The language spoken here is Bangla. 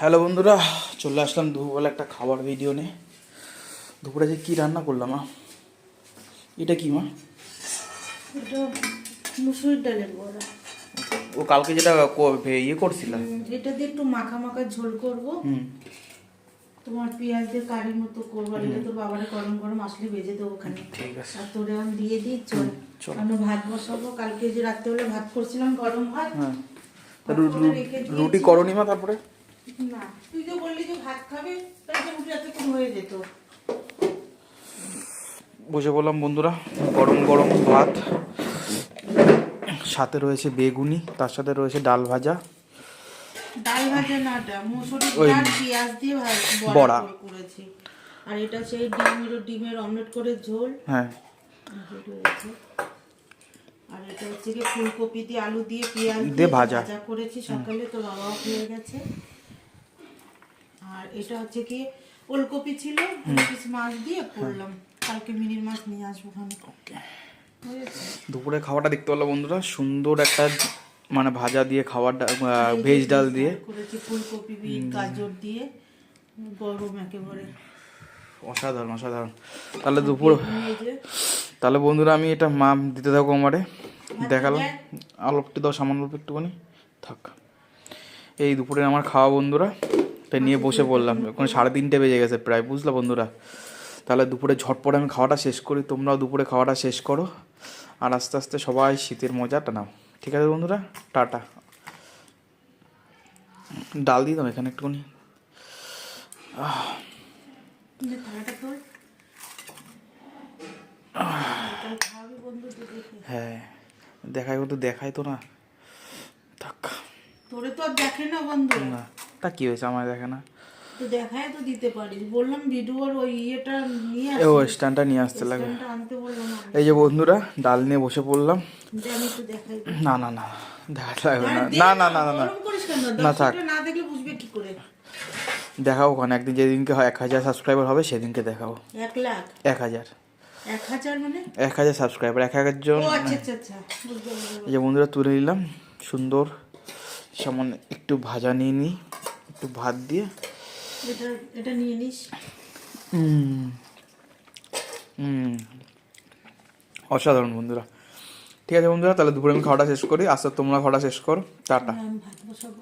হ্যালো বন্ধুরা, চলে আসলাম দুপুরবেলা একটা খাবার ভিডিও নিয়ে। দুপুরে যে কী রান্না করলাম মা? এটা কি মা? এটা মুসুরির ডালের বড়া। ও কালকে যেটা ইয়ে করছিলাম, এটা দিয়ে একটু মাখা মাখা ঝোল করব। তোমার পেঁয়াজ দিয়ে কারির মতো করবো। আর এটা তো বাবারে গরম গরম আসলে ভেজে দেবো ওখানে। ঠিক আছে। আর তোরে আমি দিয়ে দিই। চল আমি ভাত বসাবো। কালকে যে রাত্রেবেলা ভাত করছিলাম গরম ভাত। হ্যাঁ, রুটি করনি মা? তারপরে না, তুই যে বললি যে ভাত খাবি, তাই রুটি এতক্ষণ হয়ে যেত। বসে বললাম বন্ধুরা, গরম গরম ভাত, সাথে রয়েছে বেগুনি, তার সাথে রয়েছে ডাল ভাজা। ডাল ভাজা নাটা মুসুরির ডাল পেঁয়াজ দিয়ে বড়া করেছি। আর এটা সেই ডিমের অমলেট করে ঝোল। হ্যাঁ, আর এটা হচ্ছে কি ফুলকপি দিয়ে আলু দিয়ে পেঁয়াজ দিয়ে ভাজা করেছি সকালে, তো বাবাও খেয়ে গেছে। আর এটা হচ্ছে কি ওলকপি ছিল, পিস মাছ দিয়ে করলাম। কালকে মিনির মাছ নিয়ে আসবো ওখানে। দুপুরে খাওয়াটা দেখতে পেলাম বন্ধুরা, সুন্দর একটা মানে ভাজা দিয়ে খাবার, ভেজ ডাল দিয়ে করেছি, ফুলকপি গাজর দিয়ে গরম একেবারে অসাধারণ অসাধারণ। তাহলে দুপুর, তাহলে বন্ধুরা আমি এটা মা দিতে থাকো আমারে, দেখালাম অল্প একটু দাও, সামান্য অল্প একটুখানি থাক। এই দুপুরে আমার খাওয়া বন্ধুরা, তাই নিয়ে বসে পড়লাম। এখন 3:30 বেজে গেছে প্রায়, বুঝলা বন্ধুরা। তাহলে দুপুরে ঝটপট আমি খাওয়াটা শেষ করি, তোমরাও দুপুরে খাওয়াটা শেষ করো। আর আস্তে আস্তে সবাই শীতের মজাটা নাও, ঠিক আছে বন্ধুরা? টাটা। ডাল দিয়ে দাও এখানে একটুখানি। হ্যাঁ, দেখাই তো, দেখাই তো না, থাক। তোরে তো আর দেখে না বন্ধু। না, তা কি হয়েছে, আমার দেখে না তো দেখায় তো দিতে পারিস। বললাম ভিডিওর ওই ইয়েটা নিয়ে ও স্ট্যান্ডটা নিয়ে আসতে লাগে। আনতে বললাম। এই যে বন্ধুরা, ডাল নিয়ে বসে পড়লাম। আমি তো দেখাই না না না, দেখাতে লাগবে না, না না না না না, থাক। না দেখলে বুঝবে কি করে? দেখাও ওখানে একদিন, যেদিনকে 1000 সাবস্ক্রাইবার হবে সেদিনকে দেখাও। 1 লাখ 1000 1000 মানে 1000 সাবস্ক্রাইবার, 1000 জন। ও আচ্ছা আচ্ছা আচ্ছা, বুঝতে পারলাম। এই যে বন্ধুরা তুলে নিলাম সুন্দর, সামান্য একটু ভাজা নিয়ে নিই, একটু ভাত দিয়ে। এটা এটা নিয়ে নিস। অসাধারণ বন্ধুরা। ঠিক আছে বন্ধুরা, তাহলে দুপুরে আমি খাওয়াটা শেষ করি, আস্তে তোমরা খাওয়াটা শেষ করো, টাটা। আমি ভাত বসাবো।